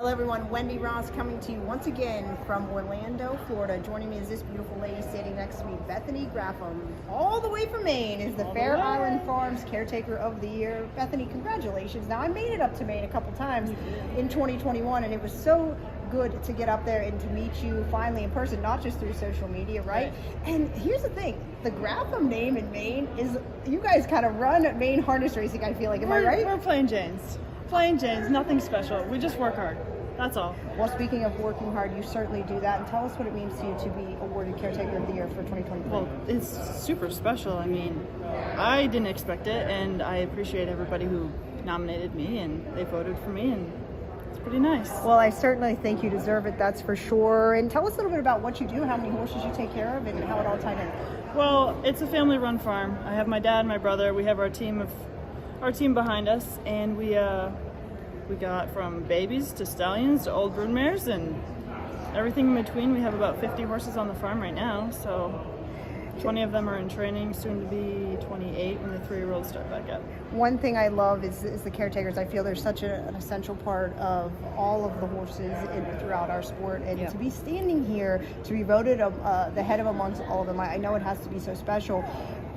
Hello everyone, Wendy Ross coming to you once again from Orlando, Florida. Joining me is this beautiful lady standing next to me, Bethany Graffam, all the way from Maine, is the Fair Island Farms Caretaker of the Year. Bethany, congratulations. Now, I made it up to Maine a couple times in 2021, and it was so good to get up there and to meet you finally in person, not just through social media, right? And here's the thing, the Graffam name in Maine is, you guys kind of run Maine harness racing, I feel like, am I right? We're plain Janes. Plain Janes, nothing special. We just work hard. That's all. Well, speaking of working hard, you certainly do that. And tell us what it means to you to be awarded Caretaker of the Year for 2023. Well, it's super special. I mean, I didn't expect it, and I appreciate everybody who nominated me, and they voted for me, and it's pretty nice. Well, I certainly think you deserve it, that's for sure. And tell us a little bit about what you do, how many horses you take care of, and how it all tied in. Well, it's a family-run farm. I have my dad, my brother. We have our team behind us, and we got from babies to stallions to old broodmares and everything in between. We have about 50 horses on the farm right now, so 20 of them are in training, soon to be 28 when the 3-year-olds start back up. One thing I love is the caretakers. I feel they're such an essential part of all of the horses throughout our sport, and to be standing here, to be voted the head of amongst all of them, I know it has to be so special.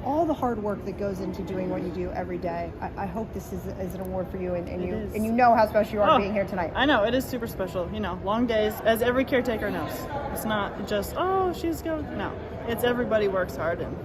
All the hard work that goes into doing what you do every day. I hope this is an award for you, and you know how special you are being here tonight. I know, it is super special. You know, long days, as every caretaker knows. It's not just, oh, she's going. No, it's everybody works hard, and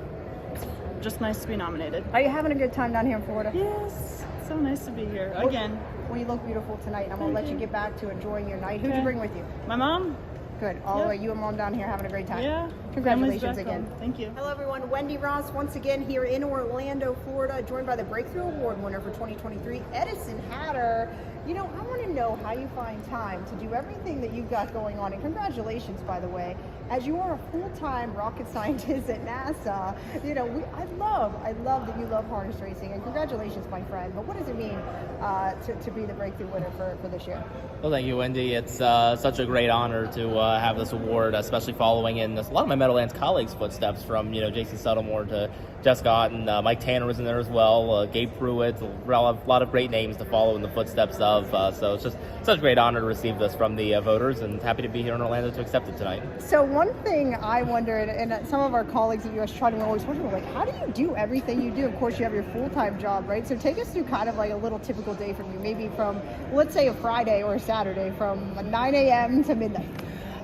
it's just nice to be nominated. Are you having a good time down here in Florida? Yes, so nice to be here again. Well, you look beautiful tonight, and I'm going to let you get back to enjoying your night. Who'd you bring with you? My mom. Good. All the way, you and Mom down here having a great time. Yeah. Congratulations again. Thank you. Hello everyone, Wendy Ross once again here in Orlando, Florida, joined by the Breakthrough Award winner for 2023, Eddison Hatter. You know, I want to know how you find time to do everything that you've got going on, and congratulations, by the way, as you are a full-time rocket scientist at NASA. You know, I love that you love harness racing, and congratulations, my friend. But what does it mean to be the Breakthrough winner for this year? Well, thank you, Wendy. It's such a great honor to have this award, especially following in a lot of my Meadowlands colleagues' footsteps, from Jason Settlemore to Jessica Haughton. Mike Tanner was in there as well. Gabe Pruitt, a lot of great names to follow in the footsteps of. So it's just such a great honor to receive this from the voters, and happy to be here in Orlando to accept it tonight. So one thing I wondered, and some of our colleagues at US Trotting always wonder, like, how do you do everything you do? Of course, you have your full-time job, right? So take us through kind of like a little typical day from you, maybe from, let's say, a Friday or a Saturday, from 9 a.m. to midnight.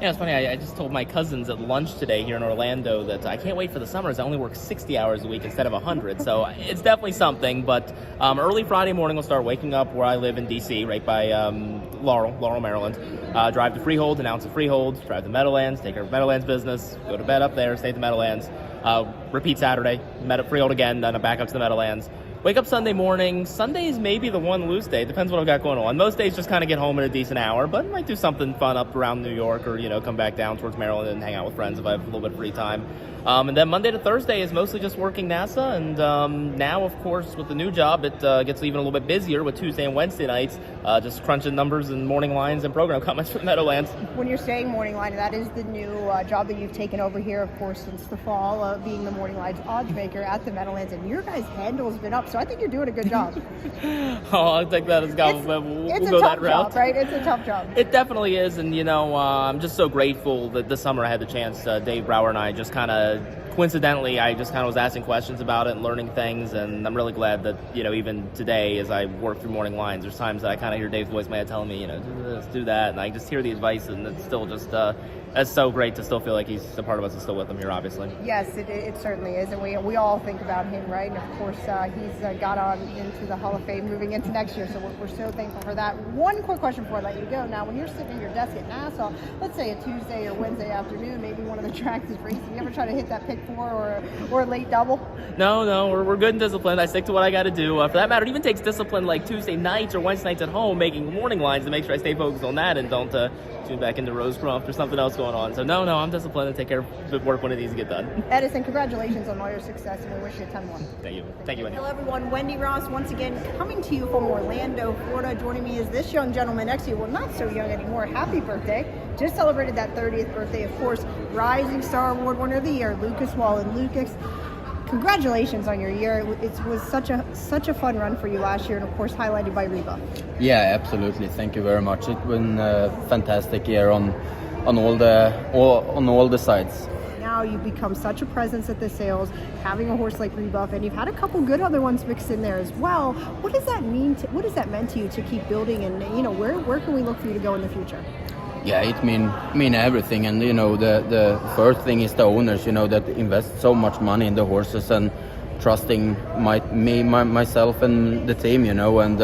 Yeah, it's funny. I just told my cousins at lunch today here in Orlando that I can't wait for the summers. I only work 60 hours a week instead of 100, so it's definitely something. But early Friday morning, we'll start waking up where I live in D.C., right by Laurel, Maryland. Drive to Freehold, announce at Freehold, drive to Meadowlands, take care of Meadowlands business, go to bed up there, stay at the Meadowlands. Repeat Saturday, Freehold again, then back up to the Meadowlands. Wake up Sunday morning. Sundays may be the one loose day. Depends what I've got going on. Most days just kind of get home at a decent hour, but I might do something fun up around New York, or come back down towards Maryland and hang out with friends if I have a little bit of free time. And then Monday to Thursday is mostly just working NASA, and now, of course, with the new job, it gets even a little bit busier with Tuesday and Wednesday nights, just crunching numbers and morning lines and program comments for Meadowlands. When you're saying morning line, that is the new job that you've taken over here, of course, since the fall, being the morning lines odds maker at the Meadowlands, and your guys' handle's been up, so I think you're doing a good job. I'll take that as go. It's go a that tough route. job, right? It's a tough job. It definitely is, and I'm just so grateful that this summer I had the chance. Dave Brower and I just kind of coincidentally, I just kind of was asking questions about it and learning things, and I'm really glad that even today, as I work through morning lines, there's times that I kind of hear Dave's voice in my head telling me, do this, do that, and I just hear the advice, and it's still just it's so great to still feel like he's a part of us and still with him here, obviously. Yes, it certainly is, and we all think about him, right? And of course, he's got on into the Hall of Fame moving into next year, so we're so thankful for that. One quick question before I let you go. Now, when you're sitting at your desk at NASA, let's say a Tuesday or Wednesday afternoon, maybe one of the tracks is racing, you ever try to hit that pick four or a late double? No, we're good and disciplined. I stick to what I got to do. For that matter, it even takes discipline like Tuesday nights or Wednesday nights at home, making morning lines to make sure I stay focused on that and don't tune back into Rosecroft or something else going on. So no, I'm disciplined and take care of the work when it needs to get done. Eddison, congratulations on all your success, and we wish you a ton more. Thank you, Wendy. Hello everyone, Wendy Ross once again coming to you from Orlando, Florida. Joining me is this young gentleman next to you. Well, not so young anymore. Happy birthday. Just celebrated that 30th birthday, of course. Rising Star Award winner of the year, Lucas Wallin. Lucas, Congratulations on your year. It was such a fun run for you last year, and of course highlighted by Rebuff. Yeah, absolutely. Thank you very much. It's been a fantastic year on all the sides. Now you've become such a presence at the sales, having a horse like Rebuff, and you've had a couple good other ones mixed in there as well. What does that mean? What has that meant to you to keep building? And where can we look for you to go in the future? Yeah, it mean everything, and the first thing is the owners, that invest so much money in the horses and trusting myself and the team, and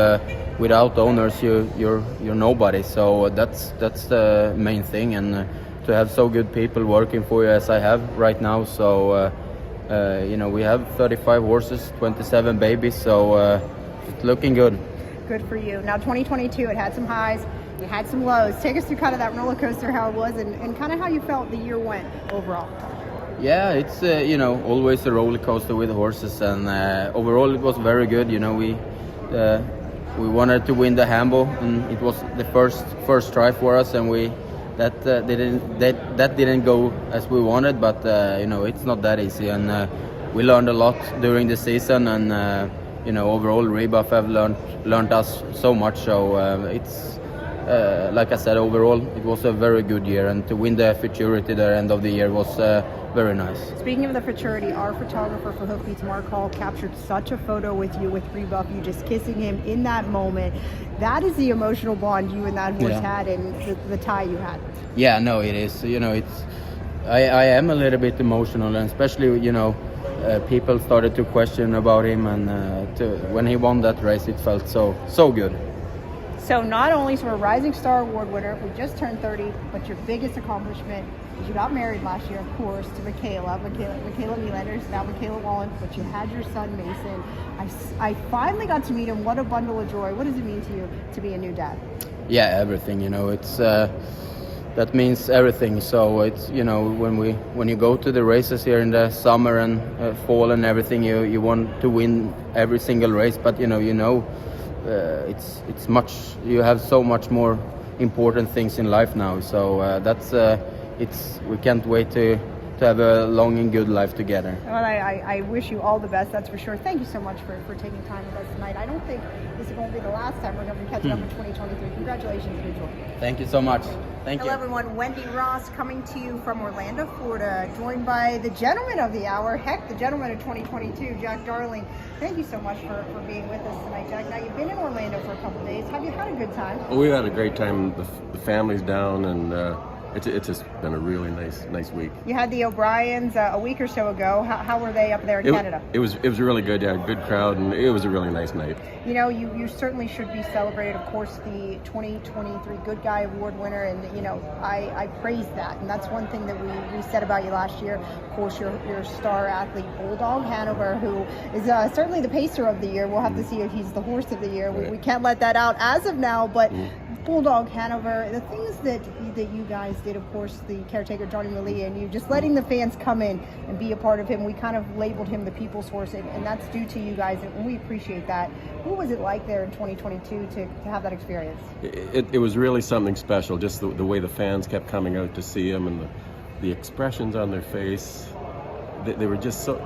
without owners you're nobody. So that's the main thing, and to have so good people working for you as I have right now. So we have 35 horses, 27 babies, so it's looking good. Good for you. Now 2022, it had some highs. You had some lows. Take us through kind of that roller coaster, how it was, and kind of how you felt the year went overall. Yeah, it's always a roller coaster with horses, and overall it was very good. We wanted to win the Hambo, and it was the first try for us, and that didn't go as we wanted, but it's not that easy, and we learned a lot during the season, and overall Rebuff have learned us so much. So it's. Like I said, overall it was a very good year, and to win the Futurity at the end of the year was very nice. Speaking of the Futurity, our photographer for Hoofbeats, Mark Hall, captured such a photo with you with Rebuff, you just kissing him in that moment. That is the emotional bond you and that horse had, and the tie you had. Yeah, no, it is. I am a little bit emotional, and especially people started to question about him, and when he won that race, it felt so good. So not only is a Rising Star Award winner, we just turned 30, but your biggest accomplishment is you got married last year, of course, to Michaela Nylander's, now Michaela Wallin, but you had your son Mason. I finally got to meet him. What a bundle of joy. What does it mean to you to be a new dad? Yeah, everything. It's that means everything. So it's when you go to the races here in the summer and fall and everything, you want to win every single race, but it's much. You have so much more important things in life now. So that's we can't wait to have a long and good life together. Well, I wish you all the best. That's for sure. Thank you so much for taking time with us tonight. I don't think this is going to be the last time we're going to be catching up in 2023. Congratulations and enjoy. Thank you so much. Thank you. Hello everyone, Wendy Ross coming to you from Orlando, Florida, joined by the gentleman of the hour, the gentleman of 2022, Jack Darling. Thank you so much for being with us tonight, Jack. Now, you've been in Orlando for a couple of days. Have you had a good time? Well, we had a great time. The family's down, and it's just been a really nice week. You had the O'Briens a week or so ago. How were they up there in Canada? It was really good. Yeah, good crowd, and it was a really nice night. You certainly should be celebrated. Of course, the 2023 Good Guy Award winner, and I praise that. And that's one thing that we said about you last year. Of course, your star athlete Bulldog Hanover, who is certainly the pacer of the year. We'll have to see if he's the horse of the year. We can't let that out as of now, but. Bulldog Hanover, the things that you guys did, of course, the caretaker Johnny Malia, and you just letting the fans come in and be a part of him. We kind of labeled him the people's horse, and that's due to you guys, and we appreciate that. What was it like there in 2022 to have that experience? It was really something special, just the way the fans kept coming out to see him, and the expressions on their face. They were just so.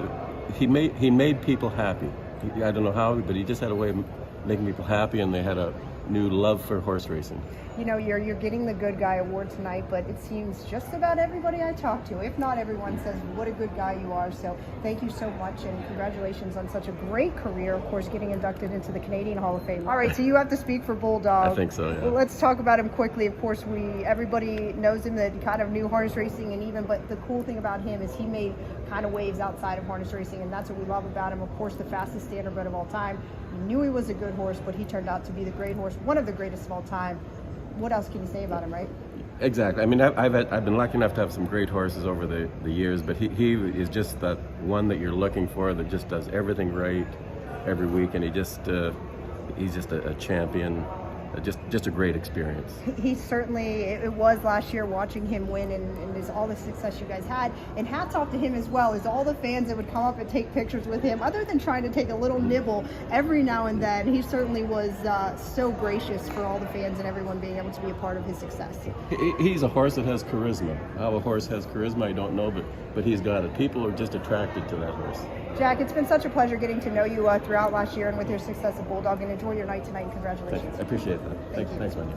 He made people happy. I don't know how, but he just had a way of making people happy, and they had a new love for horse racing. You're getting the Good Guy Award tonight, but it seems just about everybody I talk to, if not everyone, says what a good guy you are. So thank you so much, and congratulations on such a great career, of course, getting inducted into the Canadian Hall of Fame. All right, so you have to speak for Bulldog. I think so, yeah. Well, let's talk about him quickly. Of course, everybody knows him, that kind of knew harness racing, but the cool thing about him is he made kind of waves outside of harness racing, and that's what we love about him. Of course, the fastest standardbred of all time. We knew he was a good horse, but he turned out to be the great horse, one of the greatest of all time. What else can you say about him, right? Exactly. I mean, I've been lucky enough to have some great horses over the years, but he is just that one that you're looking for, that just does everything right every week, and he's just a champion. Just a great experience. He certainly, it was last year watching him win, and there's all the success you guys had, and hats off to him as well, as all the fans that would come up and take pictures with him, other than trying to take a little nibble every now and then. He certainly was so gracious for all the fans and everyone being able to be a part of his success. He's a horse that has charisma. How a horse has charisma, I don't know, but he's got it. People are just attracted to that horse. Jack, it's been such a pleasure getting to know you throughout last year and with your success at Bulldog, and enjoy your night tonight. Congratulations. I appreciate that. Thanks, Wendy.